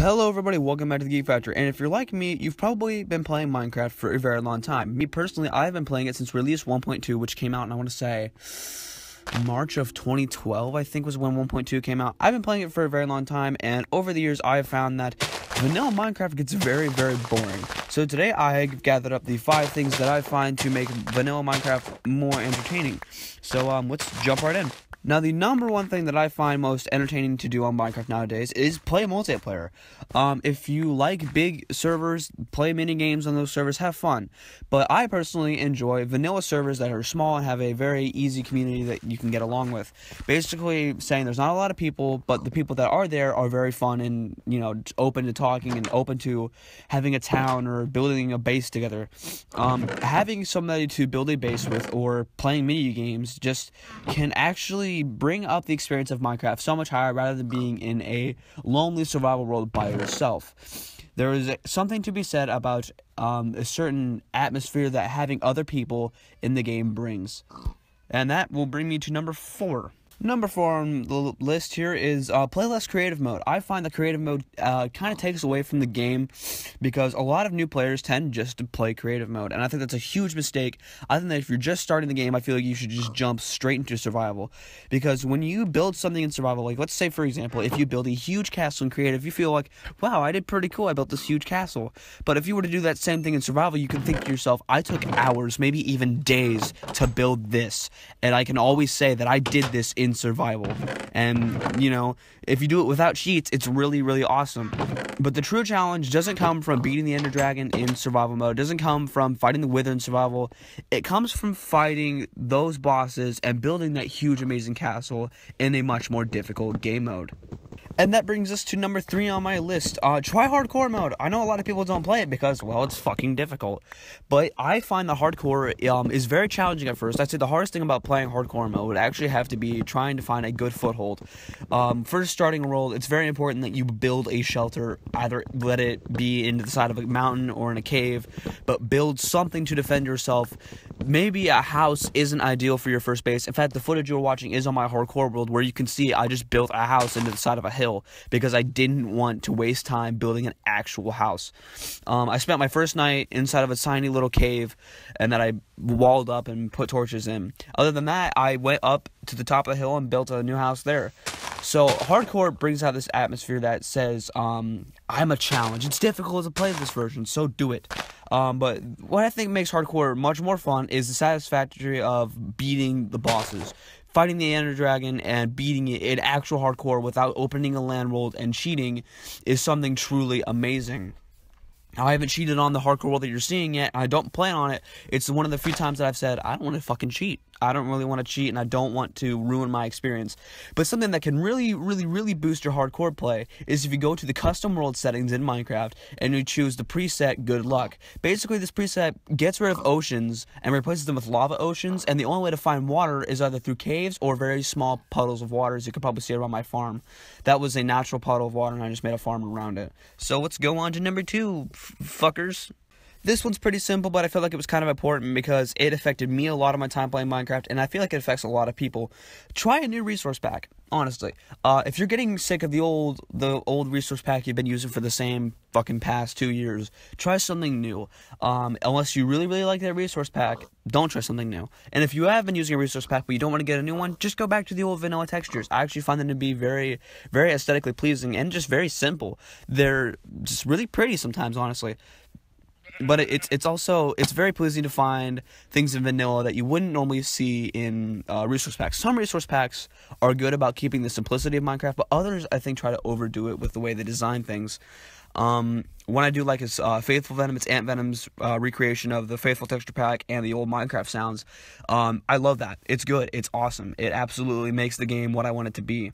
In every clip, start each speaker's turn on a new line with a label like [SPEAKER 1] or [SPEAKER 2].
[SPEAKER 1] Hello everybody, welcome back to the TheGeekFactor, and if you're like me, you've probably been playing Minecraft for a very long time. Me personally, I've been playing it since release 1.2, which came out, and I want to say, March of 2012, I think was when 1.2 came out. I've been playing it for a very long time, and over the years, I have found that vanilla Minecraft gets very, very boring. So today, I gathered up the 5 things that I find to make vanilla Minecraft more entertaining. So, let's jump right in. Now, the number one thing that I find most entertaining to do on Minecraft nowadays is play multiplayer. If you like big servers, play mini games on those servers, have fun. But I personally enjoy vanilla servers that are small and have a very easy community that you can get along with. Basically saying there's not a lot of people, but the people that are there are very fun and, you know, open to talking and open to having a town or building a base together. Having somebody to build a base with or playing mini games just can actually bring up the experience of Minecraft so much higher rather than being in a lonely survival world by yourself. There is something to be said about a certain atmosphere that having other people in the game brings. And that will bring me to number 4. Number 4 on the list here is play less creative mode. I find that creative mode kind of takes away from the game because a lot of new players tend just to play creative mode, and I think that's a huge mistake. I think that if you're just starting the game, I feel like you should just jump straight into survival, because when you build something in survival, like let's say for example, if you build a huge castle in creative, you feel like, wow, I did pretty cool, I built this huge castle. But if you were to do that same thing in survival, you can think to yourself, I took hours, maybe even days to build this, and I can always say that I did this in survival. And you know, if you do it without cheats, it's really, really awesome. But the true challenge doesn't come from beating the Ender Dragon in survival mode. It doesn't come from fighting the Wither in survival. It comes from fighting those bosses and building that huge, amazing castle in a much more difficult game mode. And that brings us to number 3 on my list. Try hardcore mode. I know a lot of people don't play it because, well, it's fucking difficult. But I find the hardcore is very challenging at first. I'd say the hardest thing about playing hardcore mode would actually have to be trying to find a good foothold. First starting a world, it's very important that you build a shelter. Either let it be into the side of a mountain or in a cave, but build something to defend yourself. Maybe a house isn't ideal for your first base. In fact, the footage you're watching is on my hardcore world, where you can see I just built a house into the side of a hill because I didn't want to waste time building an actual house. I spent my first night inside of a tiny little cave, and then I walled up and put torches in. Other than that, I went up to the top of the hill and built a new house there. So hardcore brings out this atmosphere that says, I'm a challenge. It's difficult to play this version, so do it. But what I think makes hardcore much more fun is the satisfaction of beating the bosses. Fighting the Ender Dragon and beating it in actual hardcore without opening a land world and cheating is something truly amazing. Now, I haven't cheated on the hardcore world that you're seeing yet. I don't plan on it. It's one of the few times that I've said, I don't want to fucking cheat. I don't really want to cheat, and I don't want to ruin my experience. But something that can really, really, really boost your hardcore play is if you go to the custom world settings in Minecraft and you choose the preset Good Luck. Basically, this preset gets rid of oceans and replaces them with lava oceans, and the only way to find water is either through caves or very small puddles of water, as you can probably see around my farm. That was a natural puddle of water, and I just made a farm around it. So let's go on to number 2, fuckers. This one's pretty simple, but I feel like it was kind of important because it affected me a lot of my time playing Minecraft, and I feel like it affects a lot of people. Try a new resource pack, honestly. If you're getting sick of the old resource pack you've been using for the same fucking past 2 years, try something new. Unless you really, really like that resource pack, don't try something new. And if you have been using a resource pack but you don't want to get a new one, just go back to the old vanilla textures. I actually find them to be very, very aesthetically pleasing and just very simple. They're just really pretty sometimes, honestly. But it's very pleasing to find things in vanilla that you wouldn't normally see in resource packs. Some resource packs are good about keeping the simplicity of Minecraft, but others, I think, try to overdo it with the way they design things. One I do like is Faithful Venom. It's Ant Venom's recreation of the Faithful texture pack and the old Minecraft sounds. I love that. It's good. It's awesome. It absolutely makes the game what I want it to be.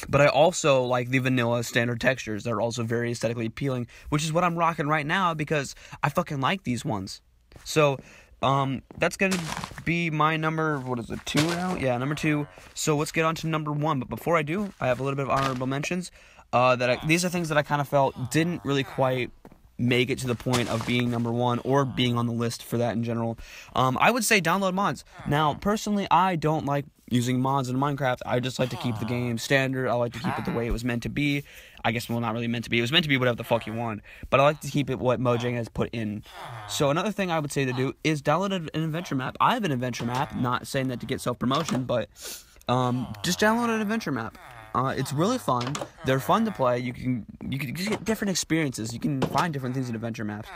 [SPEAKER 1] But I also like the vanilla standard textures that are also very aesthetically appealing, which is what I'm rocking right now because I fucking like these ones. So, that's gonna be my number, what is it, 2 now? Yeah, number 2. So let's get on to number 1. But before I do, I have a little bit of honorable mentions. These are things that I kind of felt didn't really quite make it to the point of being number 1 or being on the list for that in general. I would say download mods. Now, personally, I don't like using mods in Minecraft. I just like to keep the game standard. I like to keep it the way it was meant to be. I guess, well, not really meant to be. It was meant to be whatever the fuck you want. But I like to keep it what Mojang has put in. So another thing I would say to do is download an adventure map. I have an adventure map. Not saying that to get self-promotion, but just download an adventure map. It's really fun. They're fun to play. You can just get different experiences. You can find different things in adventure maps.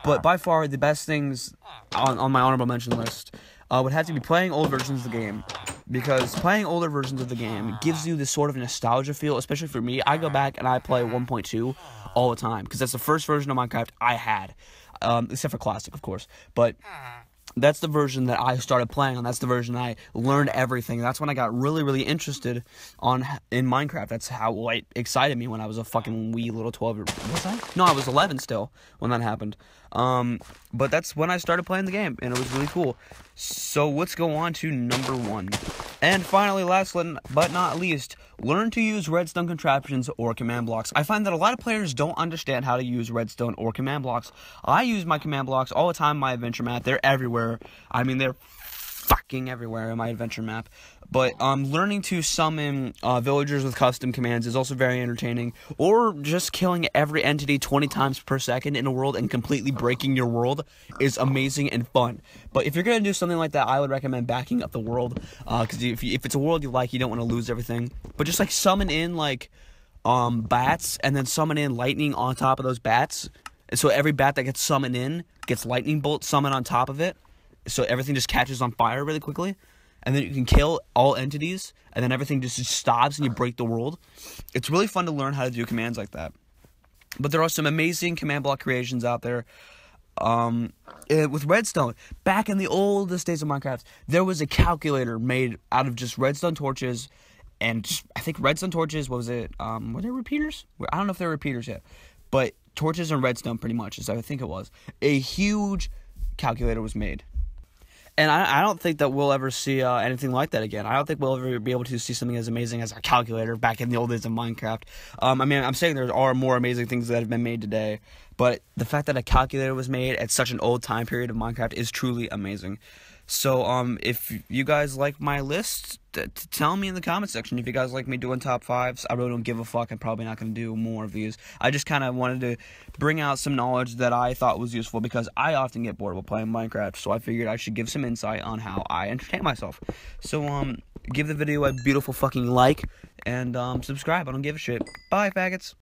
[SPEAKER 1] But by far, the best things on my honorable mention list would have to be playing old versions of the game. Because playing older versions of the game gives you this sort of nostalgia feel, especially for me. I go back and I play 1.2 all the time, because that's the first version of Minecraft I had. Except for Classic, of course. But that's the version that I started playing on. That's the version I learned everything. That's when I got really, really interested in Minecraft. That's how it excited me when I was a fucking wee little 12-year-old. Was I? No, I was 11 still when that happened. But that's when I started playing the game, and it was really cool. So let's go on to number 1. And finally, last but not least, learn to use redstone contraptions or command blocks. I find that a lot of players don't understand how to use redstone or command blocks. I use my command blocks all the time in my adventure map. They're everywhere. I mean, they're fucking everywhere in my adventure map. But learning to summon villagers with custom commands is also very entertaining. Or just killing every entity 20 times per second in a world and completely breaking your world is amazing and fun. But if you're going to do something like that, I would recommend backing up the world. Because if it's a world you like, you don't want to lose everything. But just like summon in like bats and then summon in lightning on top of those bats. And so every bat that gets summoned in gets lightning bolts summoned on top of it. So everything just catches on fire really quickly. And then you can kill all entities, and then everything just stops and you break the world. It's really fun to learn how to do commands like that. But there are some amazing command block creations out there. With redstone, back in the oldest days of Minecraft, there was a calculator made out of just redstone torches, and just, I think redstone torches, what was it, were they repeaters? I don't know if they were repeaters yet, but torches and redstone pretty much, is I think it was. A huge calculator was made. And I don't think that we'll ever see anything like that again. I don't think we'll ever be able to see something as amazing as a calculator back in the old days of Minecraft. I mean, I'm saying there are more amazing things that have been made today, but the fact that a calculator was made at such an old time period of Minecraft is truly amazing. So, if you guys like my list, tell me in the comment section. If you guys like me doing top 5s, I really don't give a fuck. I'm probably not going to do more of these. I just kind of wanted to bring out some knowledge that I thought was useful, because I often get bored while playing Minecraft, so I figured I should give some insight on how I entertain myself. So, give the video a beautiful fucking like, and subscribe. I don't give a shit. Bye, faggots.